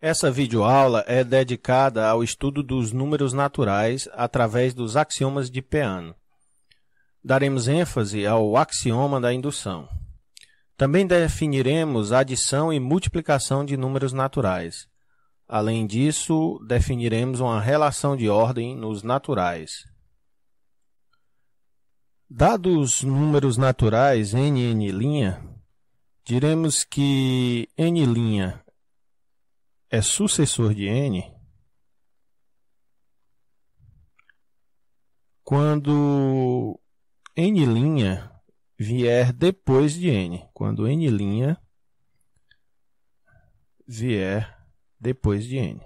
Essa videoaula é dedicada ao estudo dos números naturais através dos axiomas de Peano. Daremos ênfase ao axioma da indução. Também definiremos adição e multiplicação de números naturais. Além disso, definiremos uma relação de ordem nos naturais. Dados números naturais n e n', diremos que n' é sucessor de n quando n' vier depois de n. Quando n' vier depois de n.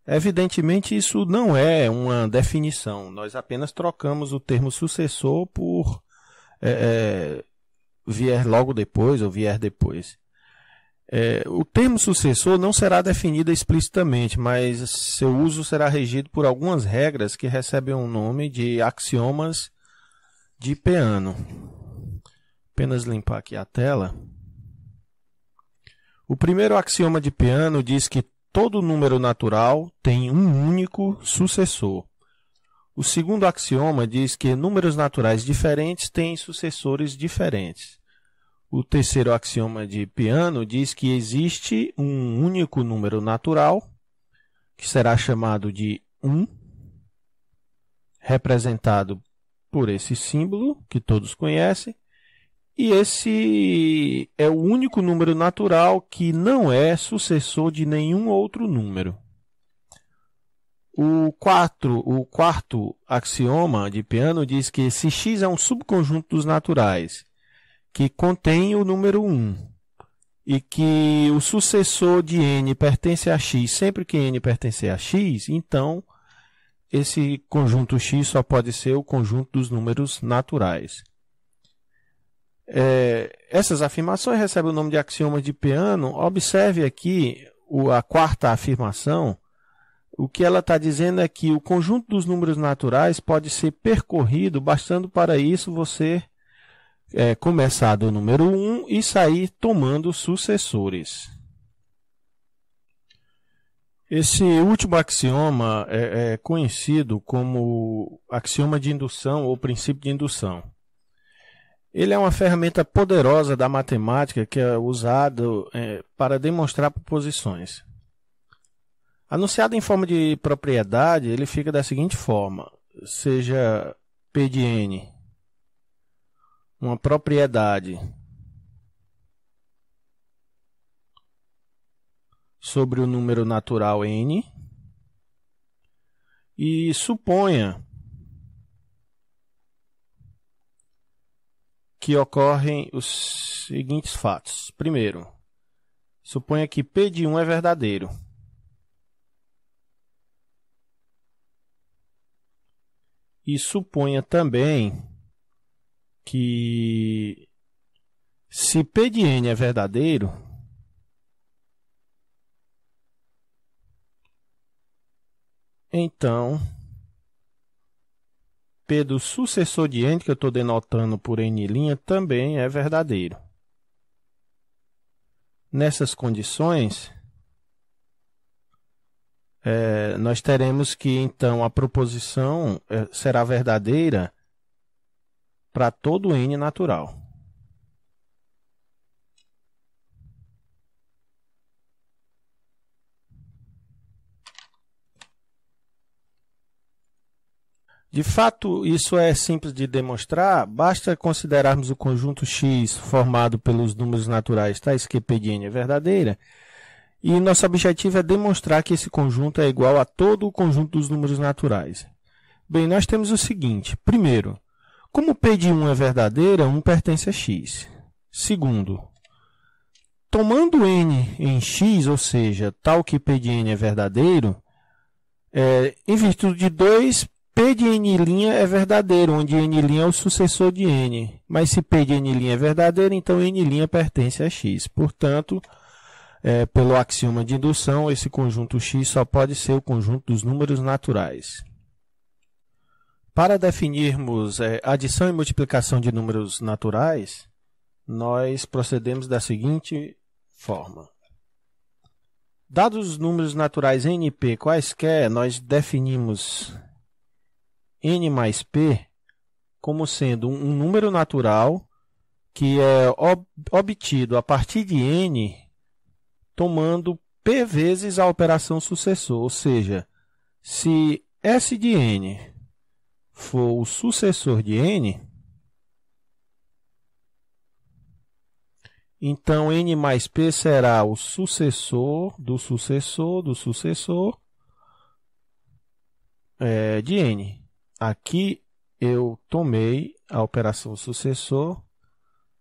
Evidentemente, isso não é uma definição. Nós apenas trocamos o termo sucessor por vier logo depois ou vier depois. O termo sucessor não será definido explicitamente, mas seu uso será regido por algumas regras que recebem o nome de axiomas de Peano. Apenas limpar aqui a tela. O primeiro axioma de Peano diz que todo número natural tem um único sucessor. O segundo axioma diz que números naturais diferentes têm sucessores diferentes. O terceiro axioma de Peano diz que existe um único número natural, que será chamado de 1, representado por esse símbolo que todos conhecem, e esse é o único número natural que não é sucessor de nenhum outro número. O quarto axioma de Peano diz que se x é um subconjunto dos naturais, que contém o número 1, e que o sucessor de n pertence a x sempre que n pertencer a x, então esse conjunto x só pode ser o conjunto dos números naturais. Essas afirmações recebem o nome de axiomas de Peano. Observe aqui a quarta afirmação. O que ela está dizendo é que o conjunto dos números naturais pode ser percorrido, bastando para isso você começar do número 1 e sair tomando sucessores. Esse último axioma é conhecido como axioma de indução ou princípio de indução. Ele é uma ferramenta poderosa da matemática que é usado para demonstrar proposições. Anunciado em forma de propriedade, ele fica da seguinte forma: seja P de n uma propriedade sobre o número natural n, e suponha que ocorrem os seguintes fatos. Primeiro, suponha que P de 1 é verdadeiro. E suponha também que se P de n é verdadeiro, então P do sucessor de n, que eu estou denotando por n', também é verdadeiro. Nessas condições, nós teremos que, então, a proposição será verdadeira para todo n natural. De fato, isso é simples de demonstrar. Basta considerarmos o conjunto x formado pelos números naturais, tais que P de n é verdadeira, e nosso objetivo é demonstrar que esse conjunto é igual a todo o conjunto dos números naturais. Bem, nós temos o seguinte. Primeiro, como P de 1 é verdadeira, 1 pertence a x. Segundo, tomando n em x, ou seja, tal que P de n é verdadeiro, em virtude de 2, P de n' é verdadeiro, onde n' é o sucessor de n. Mas se P de n' é verdadeiro, então n' pertence a x. Portanto, pelo axioma de indução, esse conjunto x só pode ser o conjunto dos números naturais. Para definirmos adição e multiplicação de números naturais, nós procedemos da seguinte forma. Dados os números naturais n e p quaisquer, nós definimos n mais p como sendo um número natural que é obtido a partir de n tomando p vezes a operação sucessor, ou seja, se S de n for o sucessor de n, então n mais p será o sucessor do sucessor do sucessor de n. Aqui eu tomei a operação sucessor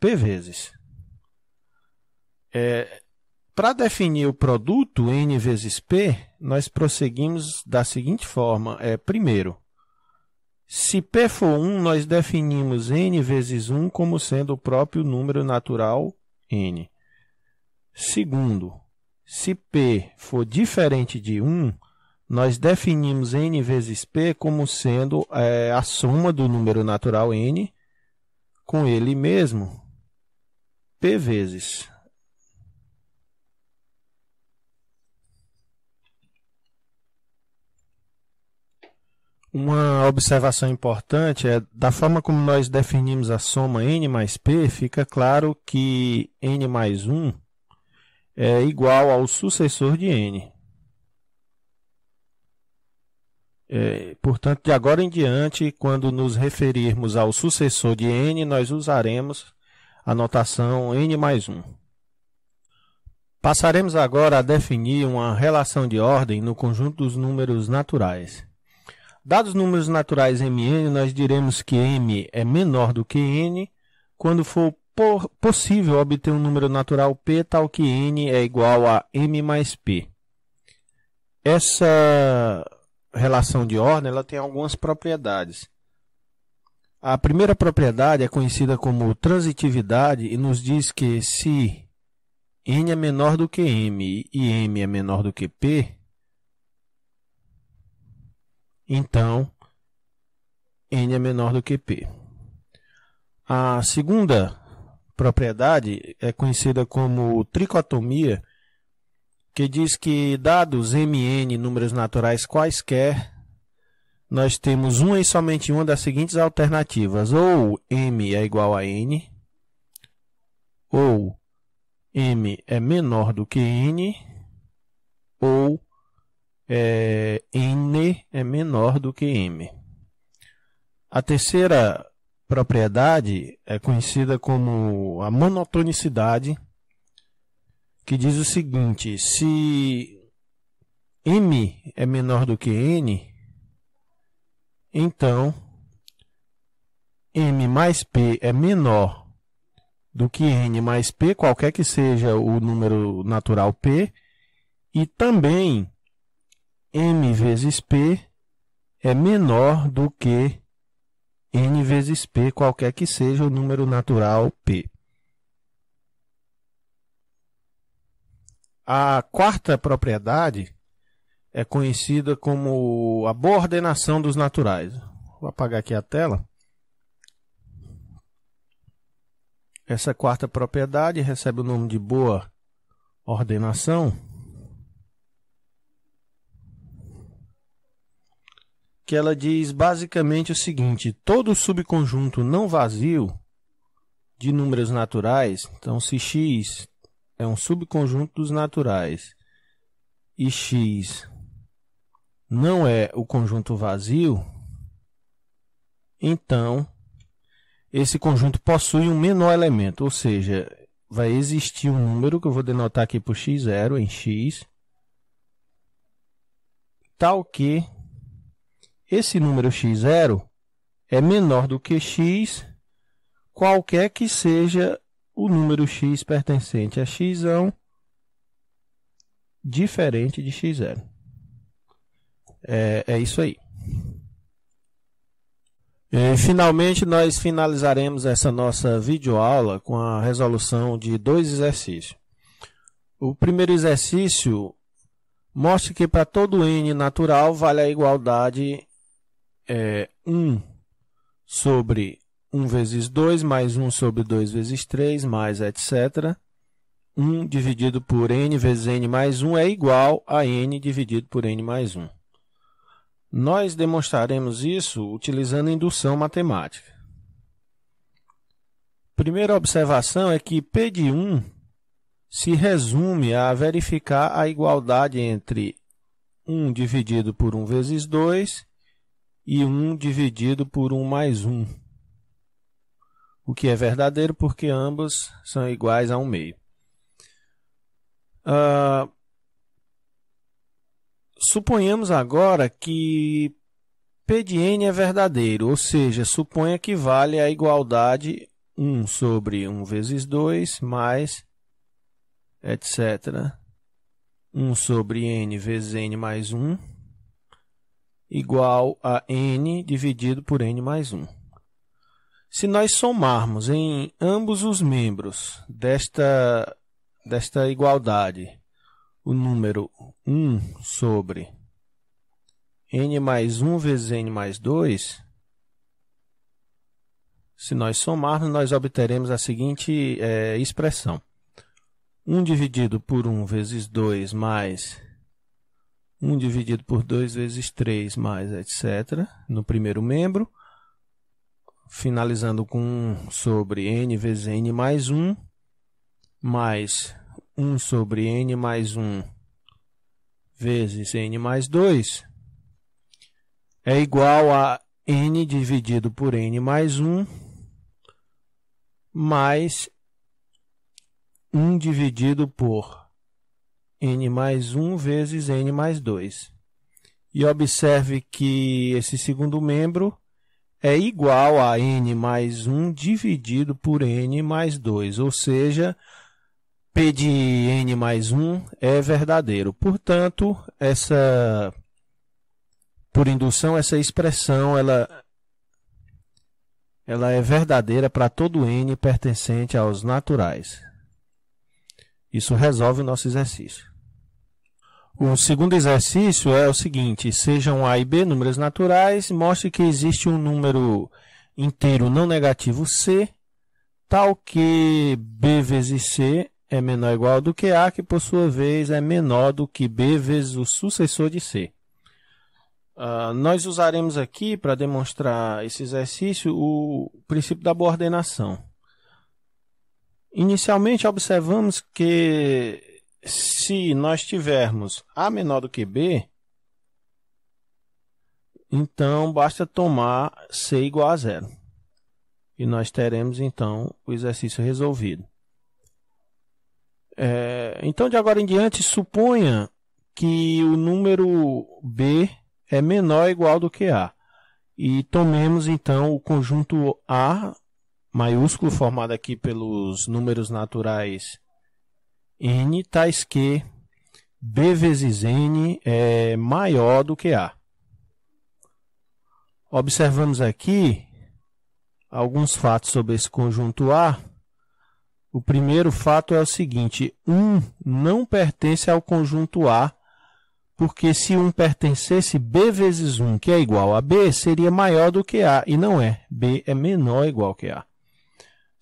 p vezes. Para definir o produto n vezes p, nós prosseguimos da seguinte forma. Primeiro, se p for 1, nós definimos n vezes 1 como sendo o próprio número natural n. Segundo, se p for diferente de 1, nós definimos n vezes p como sendo a soma do número natural n com ele mesmo, p vezes. Uma observação importante é, da forma como nós definimos a soma n mais p, fica claro que n mais 1 é igual ao sucessor de n. Portanto, de agora em diante, quando nos referirmos ao sucessor de n, nós usaremos a notação n mais 1. Passaremos agora a definir uma relação de ordem no conjunto dos números naturais. Dados os números naturais mn, nós diremos que m é menor do que n quando for possível obter um número natural p tal que n é igual a m mais p. Essa relação de ordem ela tem algumas propriedades. A primeira propriedade é conhecida como transitividade e nos diz que se n é menor do que m e m é menor do que p, então n é menor do que p. A segunda propriedade é conhecida como tricotomia, que diz que dados mn números naturais quaisquer, nós temos uma e somente uma das seguintes alternativas: ou m é igual a n, ou m é menor do que n, ou n é menor do que m. A terceira propriedade é conhecida como a monotonicidade, que diz o seguinte: se m é menor do que n, então m mais p é menor do que n mais p, qualquer que seja o número natural p, e também m vezes p é menor do que n vezes p, qualquer que seja o número natural p. A quarta propriedade é conhecida como a boa ordenação dos naturais. Vou apagar aqui a tela. Essa quarta propriedade recebe o nome de boa ordenação, que ela diz basicamente o seguinte: todo subconjunto não vazio de números naturais, então se x é um subconjunto dos naturais e x não é o conjunto vazio, então esse conjunto possui um menor elemento, ou seja, vai existir um número que eu vou denotar aqui por x0 em x, tal que esse número x0 é menor do que x, qualquer que seja o número x pertencente a x1 diferente de x0. É isso aí. Finalmente, nós finalizaremos essa nossa videoaula com a resolução de 2 exercícios. O primeiro exercício mostra que para todo n natural vale a igualdade 1 sobre 1 vezes 2 mais 1 sobre 2 vezes 3 mais etc. 1 dividido por n vezes n mais 1 é igual a n dividido por n mais 1. Nós demonstraremos isso utilizando indução matemática. Primeira observação é que P de 1 se resume a verificar a igualdade entre 1 dividido por 1 vezes 2 e 1 dividido por 1 mais 1. O que é verdadeiro porque ambos são iguais a 1 meio. Suponhamos agora que P de n é verdadeiro, ou seja, suponha que vale a igualdade 1 sobre 1 vezes 2 mais, etc. 1 sobre n vezes n mais 1 igual a n dividido por n mais 1. Se nós somarmos em ambos os membros desta igualdade o número 1 sobre n mais 1 vezes n mais 2, se nós somarmos, nós obteremos a seguinte expressão. 1 dividido por 1 vezes 2 mais 1 dividido por 2 vezes 3 mais, etc. no primeiro membro, finalizando com 1 sobre n vezes n mais 1, mais 1 sobre n mais 1 vezes n mais 2 é igual a n dividido por n mais 1 mais 1 dividido por n mais 1 vezes n mais 2. E observe que esse segundo membro é igual a n mais 1 dividido por n mais 2, ou seja, P de n mais 1 é verdadeiro. Portanto, por indução, essa expressão ela é verdadeira para todo n pertencente aos naturais. Isso resolve o nosso exercício. O segundo exercício é o seguinte: sejam A e B números naturais, mostre que existe um número inteiro não negativo C, tal que B vezes C é menor ou igual do que A, que por sua vez é menor do que B vezes o sucessor de C. Nós usaremos aqui, para demonstrar esse exercício, o princípio da boa ordenação. Inicialmente, observamos que se nós tivermos A menor do que B, então basta tomar C igual a 0. E nós teremos, então, o exercício resolvido. Então, de agora em diante, suponha que o número B é menor ou igual do que A. E tomemos, então, o conjunto A maiúsculo, formado aqui pelos números naturais n, tais que B vezes n é maior do que A. Observamos aqui alguns fatos sobre esse conjunto A. O primeiro fato é o seguinte: 1 não pertence ao conjunto A, porque se 1 pertencesse, B vezes 1, que é igual a B, seria maior do que A, e não é. B é menor ou igual que A.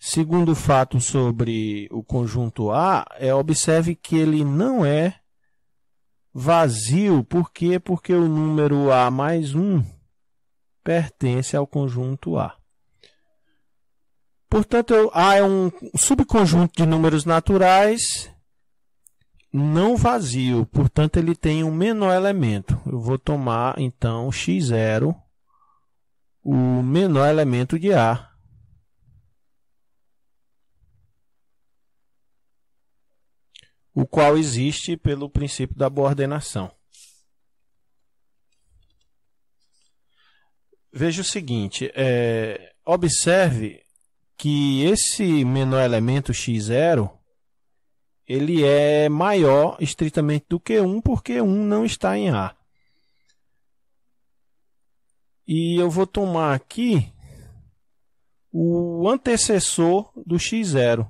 Segundo fato sobre o conjunto A, observe que ele não é vazio. Por quê? Porque o número A mais 1 pertence ao conjunto A. Portanto, A é um subconjunto de números naturais não vazio. Portanto, ele tem um menor elemento. Eu vou tomar, então, x0, o menor elemento de A. O qual existe pelo princípio da boa ordenação. Veja o seguinte, observe que esse menor elemento x0, ele é maior estritamente do que 1, porque 1 não está em A. E eu vou tomar aqui o antecessor do x0.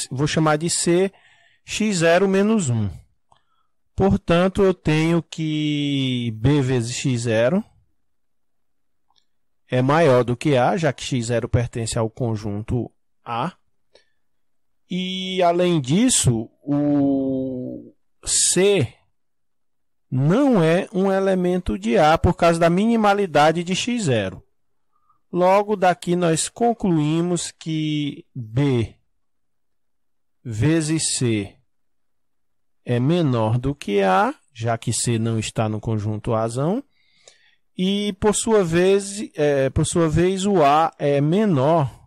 Vou chamar de C x0 menos 1. Portanto, eu tenho que B vezes x0 é maior do que A, já que x0 pertence ao conjunto A. E além disso, o C não é um elemento de A por causa da minimalidade de x0. Logo, daqui nós concluímos que B vezes C é menor do que A, já que C não está no conjunto Azão, e por sua vez o A é menor,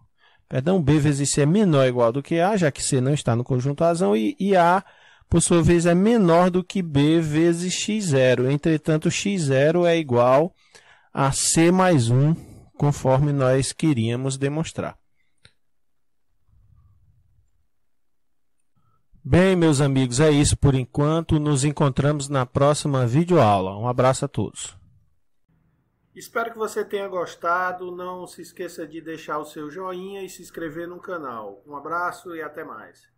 B vezes C é menor ou igual do que A, já que C não está no conjunto Azão, e A, por sua vez, é menor do que B vezes x0. Entretanto, x0 é igual a C mais 1, conforme nós queríamos demonstrar. Bem, meus amigos, é isso por enquanto. Nos encontramos na próxima videoaula. Um abraço a todos. Espero que você tenha gostado. Não se esqueça de deixar o seu joinha e se inscrever no canal. Um abraço e até mais.